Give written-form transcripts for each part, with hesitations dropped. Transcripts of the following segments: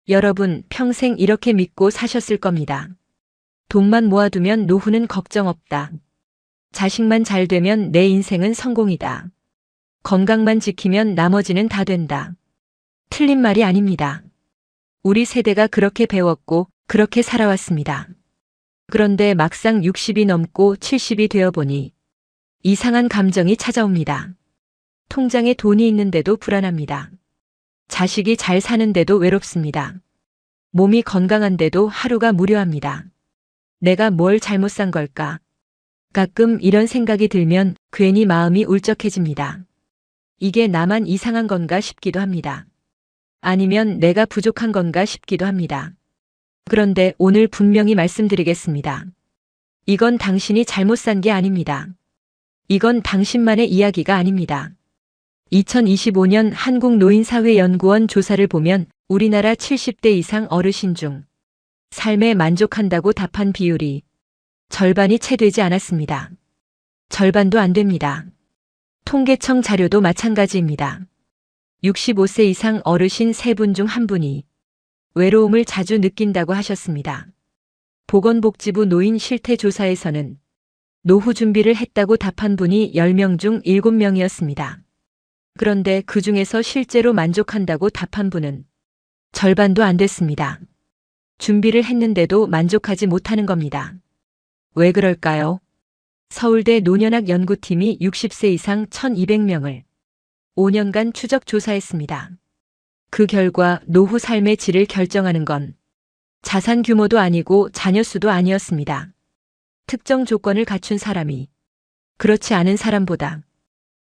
여러분 평생 이렇게 믿고 사셨을 겁니다. 돈만 모아두면 노후는 걱정 없다. 자식만 잘 되면 내 인생은 성공이다. 건강만 지키면 나머지는 다 된다. 틀린 말이 아닙니다. 우리 세대가 그렇게 배웠고 그렇게 살아왔습니다. 그런데 막상 60이 넘고 70이 되어 보니 이상한 감정이 찾아옵니다. 통장에 돈이 있는데도 불안합니다. 자식이 잘 사는데도 외롭습니다. 몸이 건강한데도 하루가 무료합니다. 내가 뭘 잘못 산 걸까? 가끔 이런 생각이 들면 괜히 마음이 울적해집니다. 이게 나만 이상한 건가 싶기도 합니다. 아니면 내가 부족한 건가 싶기도 합니다. 그런데 오늘 분명히 말씀드리겠습니다. 이건 당신이 잘못 산 게 아닙니다. 이건 당신만의 이야기가 아닙니다. 2025년 한국노인사회연구원 조사를 보면 우리나라 70대 이상 어르신 중 삶에 만족한다고 답한 비율이 절반이 채 되지 않았습니다. 절반도 안 됩니다. 통계청 자료도 마찬가지입니다. 65세 이상 어르신 3분 중 1분이 외로움을 자주 느낀다고 하셨습니다. 보건복지부 노인 실태조사에서는 노후 준비를 했다고 답한 분이 10명 중 7명이었습니다. 그런데 그 중에서 실제로 만족한다고 답한 분은 절반도 안 됐습니다. 준비를 했는데도 만족하지 못하는 겁니다. 왜 그럴까요? 서울대 노년학 연구팀이 60세 이상 1,200명을 5년간 추적 조사했습니다. 그 결과 노후 삶의 질을 결정하는 건 자산 규모도 아니고 자녀 수도 아니었습니다. 특정 조건을 갖춘 사람이 그렇지 않은 사람보다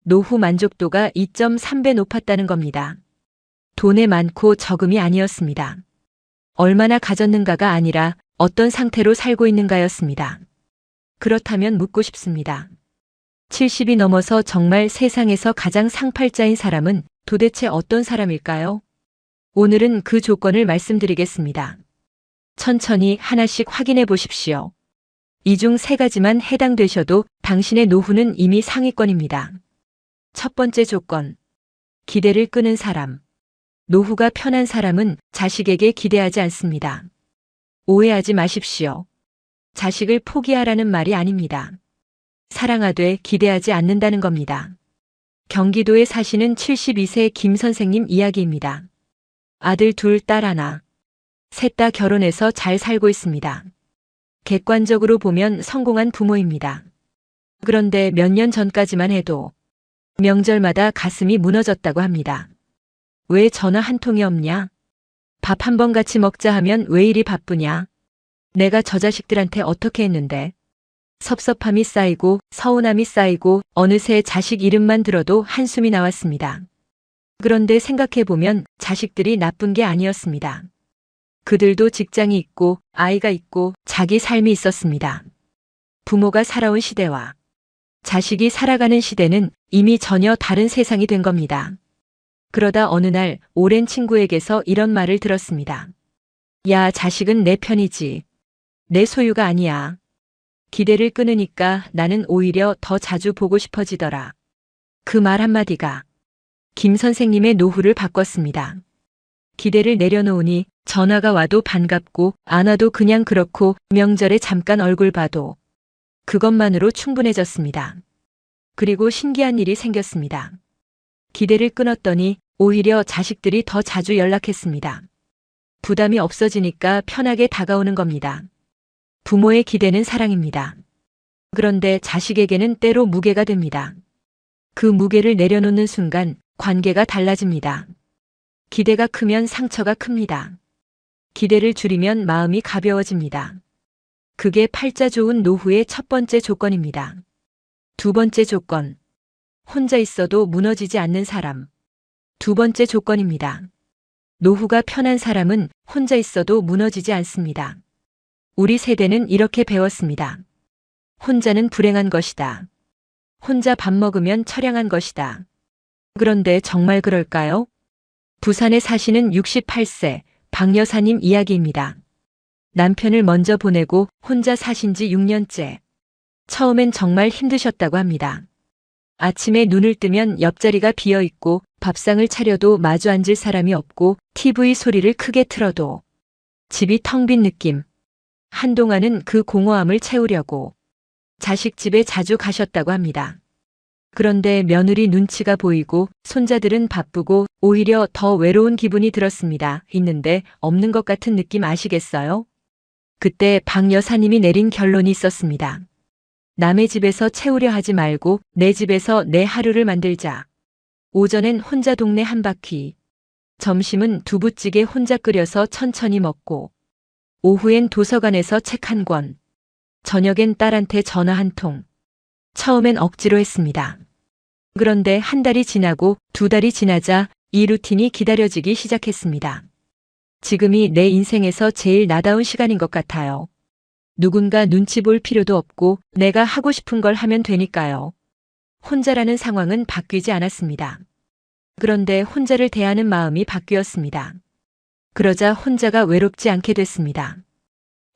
노후 만족도가 2.3배 높았다는 겁니다. 돈에 많고 적음이 아니었습니다. 얼마나 가졌는가가 아니라 어떤 상태로 살고 있는가였습니다. 그렇다면 묻고 싶습니다. 70이 넘어서 정말 세상에서 가장 상팔자인 사람은 도대체 어떤 사람일까요? 오늘은 그 조건을 말씀드리겠습니다. 천천히 하나씩 확인해 보십시오. 이 중 3가지만 해당되셔도 당신의 노후는 이미 상위권입니다. 첫 번째 조건. 기대를 끄는 사람. 노후가 편한 사람은 자식에게 기대하지 않습니다. 오해하지 마십시오. 자식을 포기하라는 말이 아닙니다. 사랑하되 기대하지 않는다는 겁니다. 경기도에 사시는 72세 김 선생님 이야기입니다. 아들 2, 딸 1. 셋 다 결혼해서 잘 살고 있습니다. 객관적으로 보면 성공한 부모입니다. 그런데 몇 년 전까지만 해도 명절마다 가슴이 무너졌다고 합니다. 왜 전화 한 통이 없냐? 밥 한 번 같이 먹자 하면 왜 이리 바쁘냐? 내가 저 자식들한테 어떻게 했는데? 섭섭함이 쌓이고 서운함이 쌓이고 어느새 자식 이름만 들어도 한숨이 나왔습니다. 그런데 생각해보면 자식들이 나쁜 게 아니었습니다. 그들도 직장이 있고 아이가 있고 자기 삶이 있었습니다. 부모가 살아온 시대와 자식이 살아가는 시대는 이미 전혀 다른 세상이 된 겁니다. 그러다 어느 날 오랜 친구에게서 이런 말을 들었습니다. 야, 자식은 내 편이지. 내 소유가 아니야. 기대를 끊으니까 나는 오히려 더 자주 보고 싶어지더라. 그 말 한마디가 김 선생님의 노후를 바꿨습니다. 기대를 내려놓으니 전화가 와도 반갑고 안 와도 그냥 그렇고 명절에 잠깐 얼굴 봐도 그것만으로 충분해졌습니다. 그리고 신기한 일이 생겼습니다. 기대를 끊었더니 오히려 자식들이 더 자주 연락했습니다. 부담이 없어지니까 편하게 다가오는 겁니다. 부모의 기대는 사랑입니다. 그런데 자식에게는 때로 무게가 됩니다. 그 무게를 내려놓는 순간 관계가 달라집니다. 기대가 크면 상처가 큽니다. 기대를 줄이면 마음이 가벼워집니다. 그게 팔자 좋은 노후의 첫 번째 조건입니다. 두 번째 조건. 혼자 있어도 무너지지 않는 사람. 두 번째 조건입니다. 노후가 편한 사람은 혼자 있어도 무너지지 않습니다. 우리 세대는 이렇게 배웠습니다. 혼자는 불행한 것이다. 혼자 밥 먹으면 처량한 것이다. 그런데 정말 그럴까요? 부산에 사시는 68세 박 여사님 이야기입니다. 남편을 먼저 보내고 혼자 사신 지 6년째. 처음엔 정말 힘드셨다고 합니다. 아침에 눈을 뜨면 옆자리가 비어 있고 밥상을 차려도 마주 앉을 사람이 없고 TV 소리를 크게 틀어도 집이 텅 빈 느낌. 한동안은 그 공허함을 채우려고 자식 집에 자주 가셨다고 합니다. 그런데 며느리 눈치가 보이고 손자들은 바쁘고 오히려 더 외로운 기분이 들었습니다. 있는데 없는 것 같은 느낌 아시겠어요? 그때 박 여사님이 내린 결론이 있었습니다. 남의 집에서 채우려 하지 말고 내 집에서 내 하루를 만들자. 오전엔 혼자 동네 한 바퀴, 점심은 두부찌개 혼자 끓여서 천천히 먹고, 오후엔 도서관에서 책 한 권, 저녁엔 딸한테 전화 한 통. 처음엔 억지로 했습니다. 그런데 한 달이 지나고 두 달이 지나자 이 루틴이 기다려지기 시작했습니다. 지금이 내 인생에서 제일 나다운 시간인 것 같아요. 누군가 눈치 볼 필요도 없고 내가 하고 싶은 걸 하면 되니까요. 혼자라는 상황은 바뀌지 않았습니다. 그런데 혼자를 대하는 마음이 바뀌었습니다. 그러자 혼자가 외롭지 않게 됐습니다.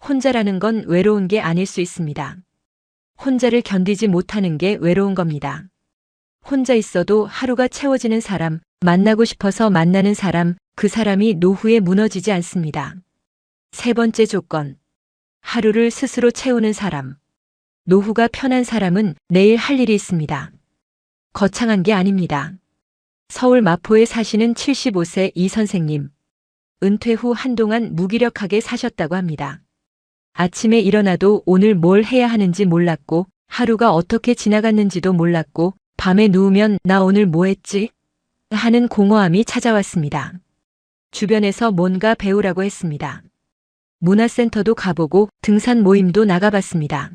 혼자라는 건 외로운 게 아닐 수 있습니다. 혼자를 견디지 못하는 게 외로운 겁니다. 혼자 있어도 하루가 채워지는 사람, 만나고 싶어서 만나는 사람, 그 사람이 노후에 무너지지 않습니다. 세 번째 조건. 하루를 스스로 채우는 사람. 노후가 편한 사람은 내일 할 일이 있습니다. 거창한 게 아닙니다. 서울 마포에 사시는 75세 이 선생님. 은퇴 후 한동안 무기력하게 사셨다고 합니다. 아침에 일어나도 오늘 뭘 해야 하는지 몰랐고 하루가 어떻게 지나갔는지도 몰랐고 밤에 누우면 나 오늘 뭐 했지? 하는 공허함이 찾아왔습니다. 주변에서 뭔가 배우라고 했습니다. 문화센터도 가보고 등산 모임도 나가봤습니다.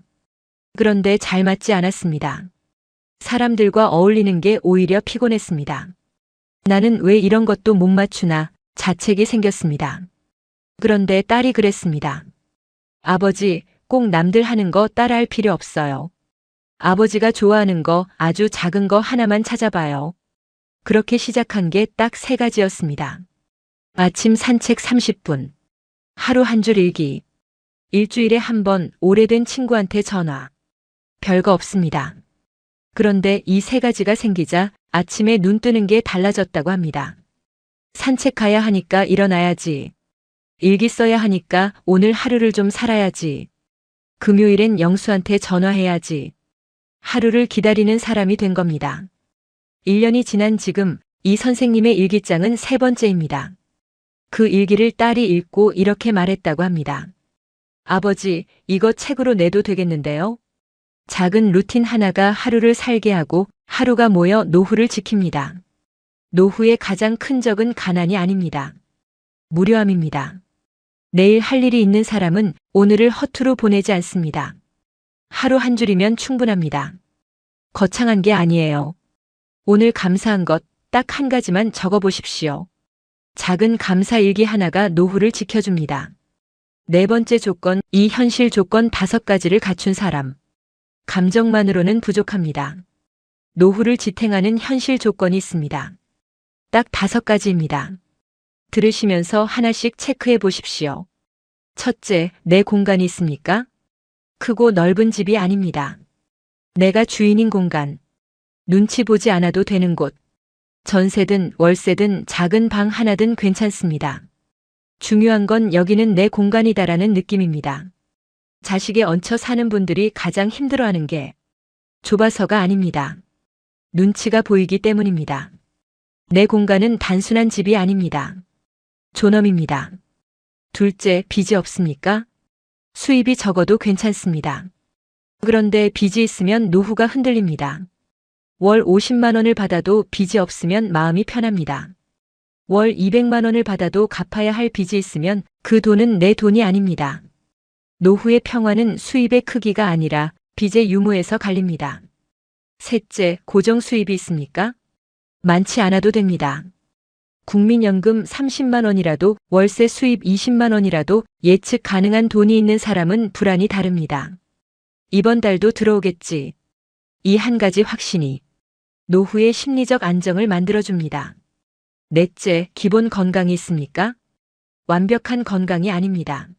그런데 잘 맞지 않았습니다. 사람들과 어울리는 게 오히려 피곤했습니다. 나는 왜 이런 것도 못 맞추나 자책이 생겼습니다. 그런데 딸이 그랬습니다. 아버지, 꼭 남들 하는 거 따라할 필요 없어요. 아버지가 좋아하는 거 아주 작은 거 하나만 찾아봐요. 그렇게 시작한 게 딱 3가지였습니다. 아침 산책 30분. 하루 한 줄 일기. 일주일에 한 번 오래된 친구한테 전화. 별거 없습니다. 그런데 이 3가지가 생기자 아침에 눈 뜨는 게 달라졌다고 합니다. 산책 가야 하니까 일어나야지. 일기 써야 하니까 오늘 하루를 좀 살아야지. 금요일엔 영수한테 전화해야지. 하루를 기다리는 사람이 된 겁니다. 1년이 지난 지금 이 선생님의 일기장은 3번째입니다. 그 일기를 딸이 읽고 이렇게 말했다고 합니다. 아버지, 이거 책으로 내도 되겠는데요? 작은 루틴 하나가 하루를 살게 하고 하루가 모여 노후를 지킵니다. 노후의 가장 큰 적은 가난이 아닙니다. 무료함입니다. 내일 할 일이 있는 사람은 오늘을 허투루 보내지 않습니다. 하루 한 줄이면 충분합니다. 거창한 게 아니에요. 오늘 감사한 것 딱 한 가지만 적어보십시오. 작은 감사 일기 하나가 노후를 지켜줍니다. 4번째 조건, 이 현실 조건 5가지를 갖춘 사람. 감정만으로는 부족합니다. 노후를 지탱하는 현실 조건이 있습니다. 딱 5가지입니다. 들으시면서 하나씩 체크해 보십시오. 첫째, 내 공간이 있습니까? 크고 넓은 집이 아닙니다. 내가 주인인 공간. 눈치 보지 않아도 되는 곳. 전세든 월세든 작은 방 하나든 괜찮습니다. 중요한 건 여기는 내 공간이다라는 느낌입니다. 자식에 얹혀 사는 분들이 가장 힘들어하는 게 좁아서가 아닙니다. 눈치가 보이기 때문입니다. 내 공간은 단순한 집이 아닙니다. 존엄입니다. 둘째, 빚이 없습니까? 수입이 적어도 괜찮습니다. 그런데 빚이 있으면 노후가 흔들립니다. 월 50만 원을 받아도 빚이 없으면 마음이 편합니다. 월 200만 원을 받아도 갚아야 할 빚이 있으면 그 돈은 내 돈이 아닙니다. 노후의 평화는 수입의 크기가 아니라 빚의 유무에서 갈립니다. 셋째, 고정 수입이 있습니까? 많지 않아도 됩니다. 국민연금 30만 원이라도 월세 수입 20만 원이라도 예측 가능한 돈이 있는 사람은 불안이 다릅니다. 이번 달도 들어오겠지. 이 한 가지 확신이 노후의 심리적 안정을 만들어줍니다. 넷째, 기본 건강이 있습니까? 완벽한 건강이 아닙니다.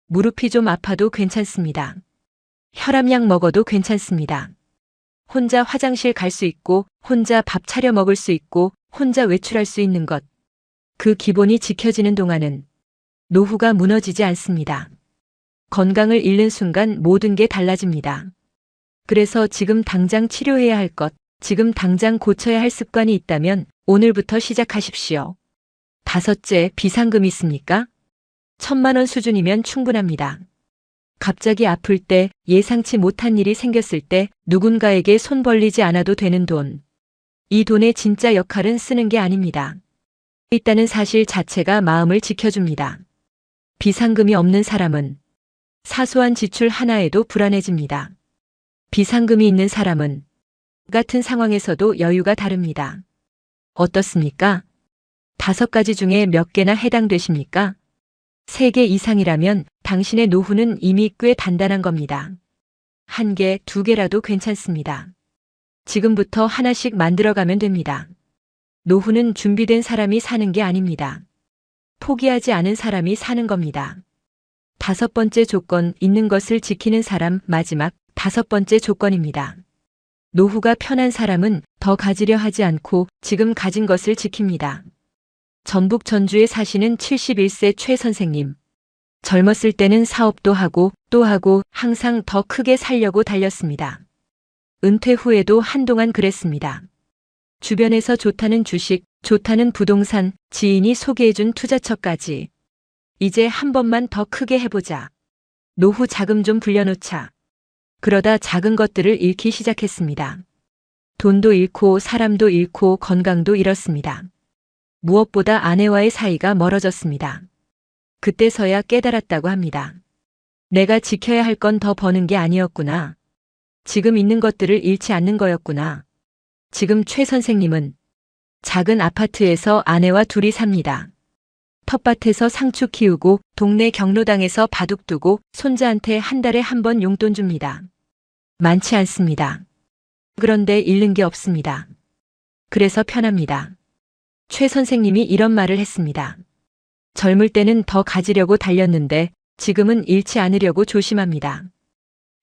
무릎이 좀 아파도 괜찮습니다. 혈압약 먹어도 괜찮습니다. 혼자 화장실 갈 수 있고, 혼자 밥 차려 먹을 수 있고, 혼자 외출할 수 있는 것. 그 기본이 지켜지는 동안은 노후가 무너지지 않습니다. 건강을 잃는 순간 모든 게 달라집니다. 그래서 지금 당장 치료해야 할 것, 지금 당장 고쳐야 할 습관이 있다면 오늘부터 시작하십시오. 다섯째, 비상금이 있습니까? 1,000만 원 수준이면 충분합니다. 갑자기 아플 때, 예상치 못한 일이 생겼을 때 누군가에게 손 벌리지 않아도 되는 돈. 이 돈의 진짜 역할은 쓰는 게 아닙니다. 있다는 사실 자체가 마음을 지켜줍니다. 비상금이 없는 사람은 사소한 지출 하나에도 불안해집니다. 비상금이 있는 사람은 같은 상황에서도 여유가 다릅니다. 어떻습니까? 5가지 중에 몇 개나 해당되십니까? 3개 이상이라면 당신의 노후는 이미 꽤 단단한 겁니다. 1개, 2개라도 괜찮습니다. 지금부터 하나씩 만들어가면 됩니다. 노후는 준비된 사람이 사는 게 아닙니다. 포기하지 않은 사람이 사는 겁니다. 5번째 조건, 있는 것을 지키는 사람, 마지막 5번째 조건입니다. 노후가 편한 사람은 더 가지려 하지 않고 지금 가진 것을 지킵니다. 전북 전주에 사시는 71세 최 선생님. 젊었을 때는 사업도 하고 또 하고 항상 더 크게 살려고 달렸습니다. 은퇴 후에도 한동안 그랬습니다. 주변에서 좋다는 주식, 좋다는 부동산, 지인이 소개해준 투자처까지. 이제 한 번만 더 크게 해보자. 노후 자금 좀 불려놓자. 그러다 작은 것들을 잃기 시작했습니다. 돈도 잃고 사람도 잃고 건강도 잃었습니다. 무엇보다 아내와의 사이가 멀어졌습니다. 그때서야 깨달았다고 합니다. 내가 지켜야 할 건 더 버는 게 아니었구나. 지금 있는 것들을 잃지 않는 거였구나. 지금 최 선생님은 작은 아파트에서 아내와 둘이 삽니다. 텃밭에서 상추 키우고 동네 경로당에서 바둑 두고 손자한테 한 달에 한 번 용돈 줍니다. 많지 않습니다. 그런데 잃는 게 없습니다. 그래서 편합니다. 최 선생님이 이런 말을 했습니다. 젊을 때는 더 가지려고 달렸는데 지금은 잃지 않으려고 조심합니다.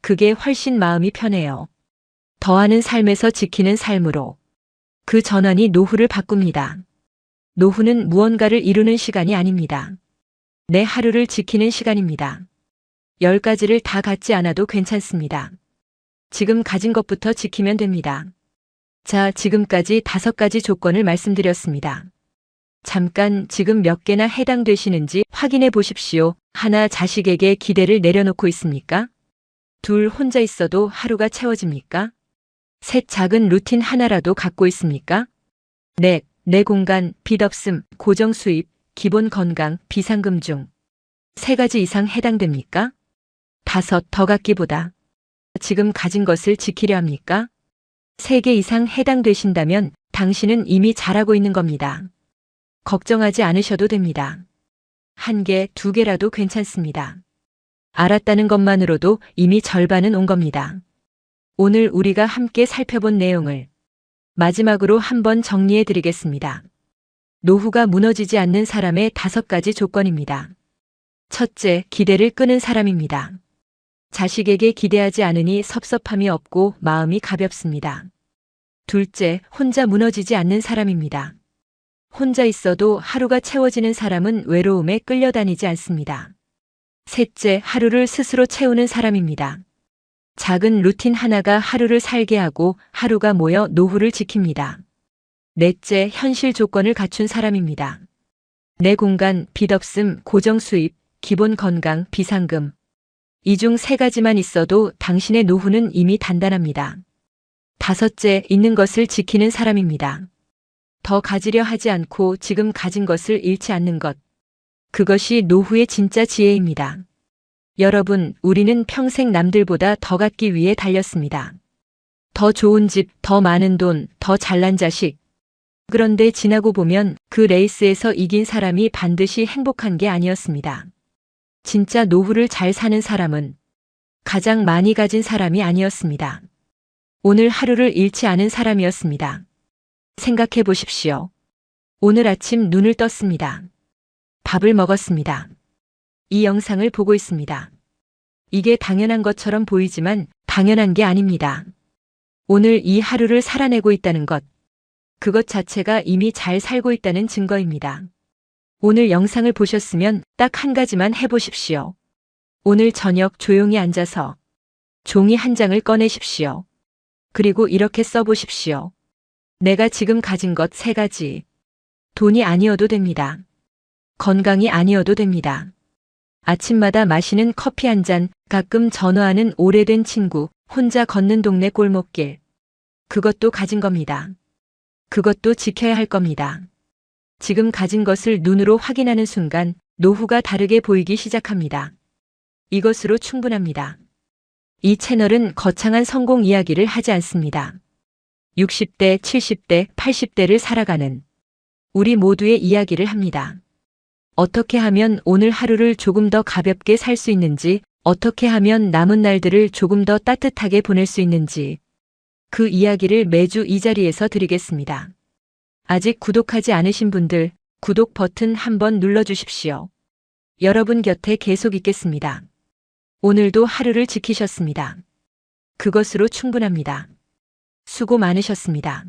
그게 훨씬 마음이 편해요. 더하는 삶에서 지키는 삶으로. 그 전환이 노후를 바꿉니다. 노후는 무언가를 이루는 시간이 아닙니다. 내 하루를 지키는 시간입니다. 10가지를 다 갖지 않아도 괜찮습니다. 지금 가진 것부터 지키면 됩니다. 자, 지금까지 5가지 조건을 말씀드렸습니다. 잠깐 지금 몇 개나 해당되시는지 확인해 보십시오. 하나, 자식에게 기대를 내려놓고 있습니까? 2, 혼자 있어도 하루가 채워집니까? 3, 작은 루틴 하나라도 갖고 있습니까? 4, 내 공간, 빚 없음, 고정 수입, 기본 건강, 비상금 중 3가지 이상 해당됩니까? 5, 더 갖기보다 지금 가진 것을 지키려 합니까? 3개 이상 해당되신다면 당신은 이미 잘하고 있는 겁니다. 걱정하지 않으셔도 됩니다. 1개, 2개라도 괜찮습니다. 알았다는 것만으로도 이미 절반은 온 겁니다. 오늘 우리가 함께 살펴본 내용을 마지막으로 한번 정리해 드리겠습니다. 노후가 무너지지 않는 사람의 5가지 조건입니다. 첫째, 기대를 끄는 사람입니다. 자식에게 기대하지 않으니 섭섭함이 없고 마음이 가볍습니다. 둘째, 혼자 무너지지 않는 사람입니다. 혼자 있어도 하루가 채워지는 사람은 외로움에 끌려다니지 않습니다. 셋째, 하루를 스스로 채우는 사람입니다. 작은 루틴 하나가 하루를 살게 하고 하루가 모여 노후를 지킵니다. 넷째, 현실 조건을 갖춘 사람입니다. 내 공간, 빚 없음, 고정 수입, 기본 건강, 비상금. 이 중 3가지만 있어도 당신의 노후는 이미 단단합니다. 5째, 있는 것을 지키는 사람입니다. 더 가지려 하지 않고 지금 가진 것을 잃지 않는 것. 그것이 노후의 진짜 지혜입니다. 여러분, 우리는 평생 남들보다 더 갖기 위해 달렸습니다. 더 좋은 집, 더 많은 돈, 더 잘난 자식. 그런데 지나고 보면 그 레이스에서 이긴 사람이 반드시 행복한 게 아니었습니다. 진짜 노후를 잘 사는 사람은 가장 많이 가진 사람이 아니었습니다. 오늘 하루를 잃지 않은 사람이었습니다. 생각해 보십시오. 오늘 아침 눈을 떴습니다. 밥을 먹었습니다. 이 영상을 보고 있습니다. 이게 당연한 것처럼 보이지만 당연한 게 아닙니다. 오늘 이 하루를 살아내고 있다는 것, 그것 자체가 이미 잘 살고 있다는 증거입니다. 오늘 영상을 보셨으면 딱 한 가지만 해보십시오. 오늘 저녁 조용히 앉아서 종이 한 장을 꺼내십시오. 그리고 이렇게 써보십시오. 내가 지금 가진 것 3가지. 돈이 아니어도 됩니다. 건강이 아니어도 됩니다. 아침마다 마시는 커피 한 잔, 가끔 전화하는 오래된 친구, 혼자 걷는 동네 골목길. 그것도 가진 겁니다. 그것도 지켜야 할 겁니다. 지금 가진 것을 눈으로 확인하는 순간 노후가 다르게 보이기 시작합니다. 이것으로 충분합니다. 이 채널은 거창한 성공 이야기를 하지 않습니다. 60대, 70대, 80대를 살아가는 우리 모두의 이야기를 합니다. 어떻게 하면 오늘 하루를 조금 더 가볍게 살 수 있는지, 어떻게 하면 남은 날들을 조금 더 따뜻하게 보낼 수 있는지, 그 이야기를 매주 이 자리에서 드리겠습니다. 아직 구독하지 않으신 분들, 구독 버튼 한번 눌러주십시오. 여러분 곁에 계속 있겠습니다. 오늘도 하루를 지키셨습니다. 그것으로 충분합니다. 수고 많으셨습니다.